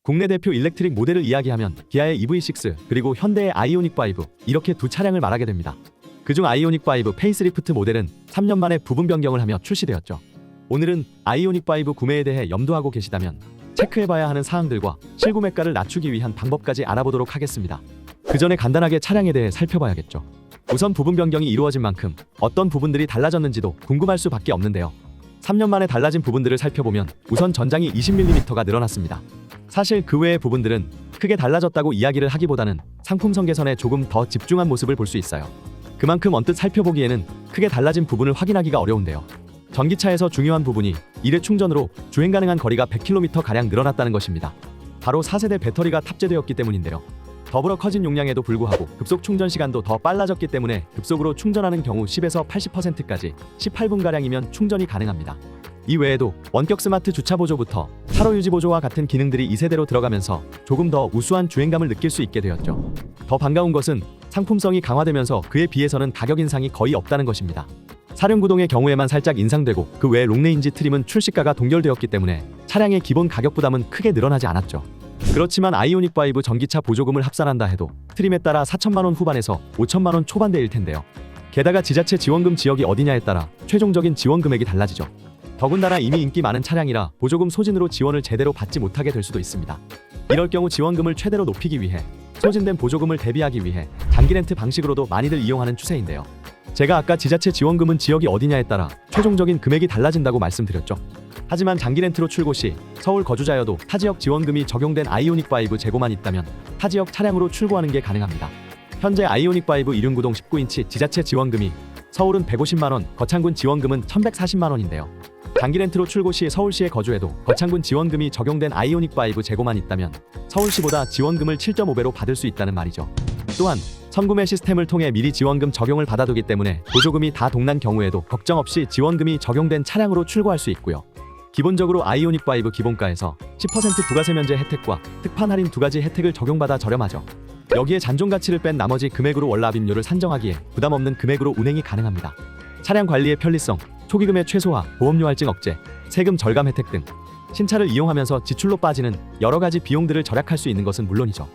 국내 대표 일렉트릭 모델을 이야기하면 기아의 EV6 그리고 현대의 아이오닉5 이렇게 두 차량을 말하게 됩니다. 그중 아이오닉5 페이스리프트 모델은 3년 만에 부분 변경을 하며 출시되었죠. 오늘은 아이오닉5 구매에 대해 염두하고 계시다면 체크해봐야 하는 사항들과 실구매가를 낮추기 위한 방법까지 알아보도록 하겠습니다. 그 전에 간단하게 차량에 대해 살펴봐야겠죠. 우선 부분 변경이 이루어진 만큼 어떤 부분들이 달라졌는지도 궁금할 수밖에 없는데요. 3년 만에 달라진 부분들을 살펴보면 우선 전장이 20mm가 늘어났습니다. 사실 그 외의 부분들은 크게 달라졌다고 이야기를 하기보다는 상품성 개선에 조금 더 집중한 모습을 볼 수 있어요. 그만큼 언뜻 살펴보기에는 크게 달라진 부분을 확인하기가 어려운데요. 전기차에서 중요한 부분이 1회 충전으로 주행 가능한 거리가 100km가량 늘어났다는 것입니다. 바로 4세대 배터리가 탑재되었기 때문인데요. 더불어 커진 용량에도 불구하고 급속 충전 시간도 더 빨라졌기 때문에 급속으로 충전하는 경우 10에서 80%까지 18분가량이면 충전이 가능합니다. 이 외에도 원격 스마트 주차 보조부터 차로 유지 보조와 같은 기능들이 2세대로 들어가면서 조금 더 우수한 주행감을 느낄 수 있게 되었죠. 더 반가운 것은 상품성이 강화되면서 그에 비해서는 가격 인상이 거의 없다는 것입니다. 사륜구동의 경우에만 살짝 인상되고 그 외 롱레인지 트림은 출시가가 동결되었기 때문에 차량의 기본 가격 부담은 크게 늘어나지 않았죠. 그렇지만 아이오닉5 전기차 보조금을 합산한다 해도 트림에 따라 4천만원 후반에서 5천만원 초반대일 텐데요. 게다가 지자체 지원금 지역이 어디냐에 따라 최종적인 지원 금액이 달라지죠. 더군다나 이미 인기 많은 차량이라 보조금 소진으로 지원을 제대로 받지 못하게 될 수도 있습니다. 이럴 경우 지원금을 최대로 높이기 위해 소진된 보조금을 대비하기 위해 장기 렌트 방식으로도 많이들 이용하는 추세인데요. 제가 아까 지자체 지원금은 지역이 어디냐에 따라 최종적인 금액이 달라진다고 말씀드렸죠. 하지만 장기 렌트로 출고 시 서울 거주자여도 타지역 지원금이 적용된 아이오닉5 재고만 있다면 타지역 차량으로 출고하는 게 가능합니다. 현재 아이오닉5 이륜구동 19인치 지자체 지원금이 서울은 150만원, 거창군 지원금은 1140만원인데요. 장기 렌트로 출고 시 서울시에 거주해도 거창군 지원금이 적용된 아이오닉5 재고만 있다면 서울시보다 지원금을 7.5배로 받을 수 있다는 말이죠. 또한 선구매 시스템을 통해 미리 지원금 적용을 받아두기 때문에 보조금이 다 동난 경우에도 걱정 없이 지원금이 적용된 차량으로 출고할 수 있고요. 기본적으로 아이오닉5 기본가에서 10% 부가세 면제 혜택과 특판 할인 두 가지 혜택을 적용받아 저렴하죠. 여기에 잔존 가치를 뺀 나머지 금액으로 월납임료를 산정하기에 부담 없는 금액으로 운행이 가능합니다. 차량 관리의 편리성, 초기금의 최소화, 보험료 할증 억제, 세금 절감 혜택 등 신차를 이용하면서 지출로 빠지는 여러 가지 비용들을 절약할 수 있는 것은 물론이죠.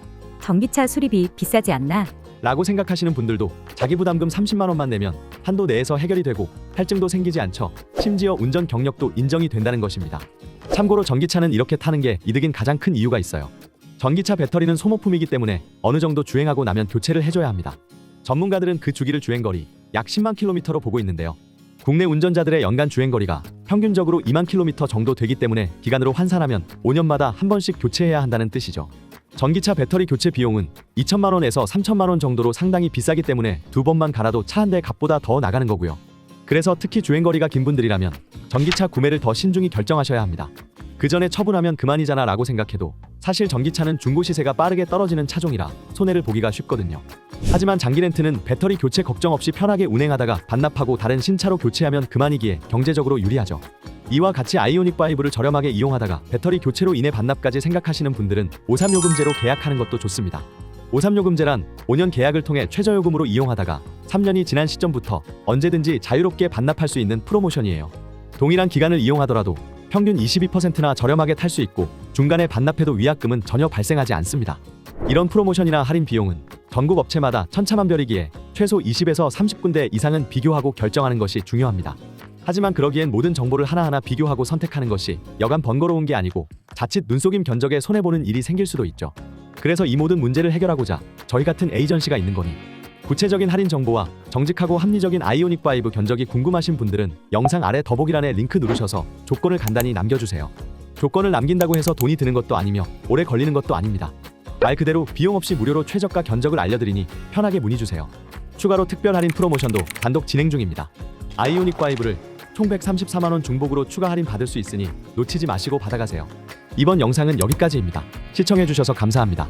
전기차 수리비 비싸지 않나? 라고 생각하시는 분들도 자기 부담금 30만원만 내면 한도 내에서 해결이 되고 할증도 생기지 않죠. 심지어 운전 경력도 인정이 된다는 것입니다. 참고로 전기차는 이렇게 타는 게 이득인 가장 큰 이유가 있어요. 전기차 배터리는 소모품이기 때문에 어느 정도 주행하고 나면 교체를 해줘야 합니다. 전문가들은 그 주기를 주행거리 약 10만 킬로미터로 보고 있는데요. 국내 운전자들의 연간 주행거리가 평균적으로 2만 킬로미터 정도 되기 때문에 기간으로 환산하면 5년마다 한 번씩 교체해야 한다는 뜻이죠. 전기차 배터리 교체 비용은 2천만원에서 3천만원 정도로 상당히 비싸기 때문에 두 번만 갈아도 차 한 대 값보다 더 나가는 거고요. 그래서 특히 주행거리가 긴 분들이라면 전기차 구매를 더 신중히 결정하셔야 합니다. 그 전에 처분하면 그만이잖아 라고 생각해도 사실 전기차는 중고 시세가 빠르게 떨어지는 차종이라 손해를 보기가 쉽거든요. 하지만 장기 렌트는 배터리 교체 걱정 없이 편하게 운행하다가 반납하고 다른 신차로 교체하면 그만이기에 경제적으로 유리하죠. 이와 같이 아이오닉5를 저렴하게 이용하다가 배터리 교체로 인해 반납까지 생각하시는 분들은 53요금제로 계약하는 것도 좋습니다. 53요금제란 5년 계약을 통해 최저요금으로 이용하다가 3년이 지난 시점부터 언제든지 자유롭게 반납할 수 있는 프로모션이에요. 동일한 기간을 이용하더라도 평균 22%나 저렴하게 탈 수 있고 중간에 반납해도 위약금은 전혀 발생하지 않습니다. 이런 프로모션이나 할인 비용은 전국 업체마다 천차만별이기에 최소 20에서 30군데 이상은 비교하고 결정하는 것이 중요합니다. 하지만 그러기엔 모든 정보를 하나하나 비교하고 선택하는 것이 여간 번거로운 게 아니고 자칫 눈속임 견적에 손해보는 일이 생길 수도 있죠. 그래서 이 모든 문제를 해결하고자 저희 같은 에이전시가 있는 거니 구체적인 할인 정보와 정직하고 합리적인 아이오닉5 견적이 궁금하신 분들은 영상 아래 더보기란에 링크 누르셔서 조건을 간단히 남겨주세요. 조건을 남긴다고 해서 돈이 드는 것도 아니며 오래 걸리는 것도 아닙니다. 말 그대로 비용 없이 무료로 최저가 견적을 알려드리니 편하게 문의주세요. 추가로 특별 할인 프로모션도 단독 진행 중입니다. 아이오닉5를 총 134만원 중복으로 추가 할인 받을 수 있으니 놓치지 마시고 받아가세요. 이번 영상은 여기까지입니다. 시청해주셔서 감사합니다.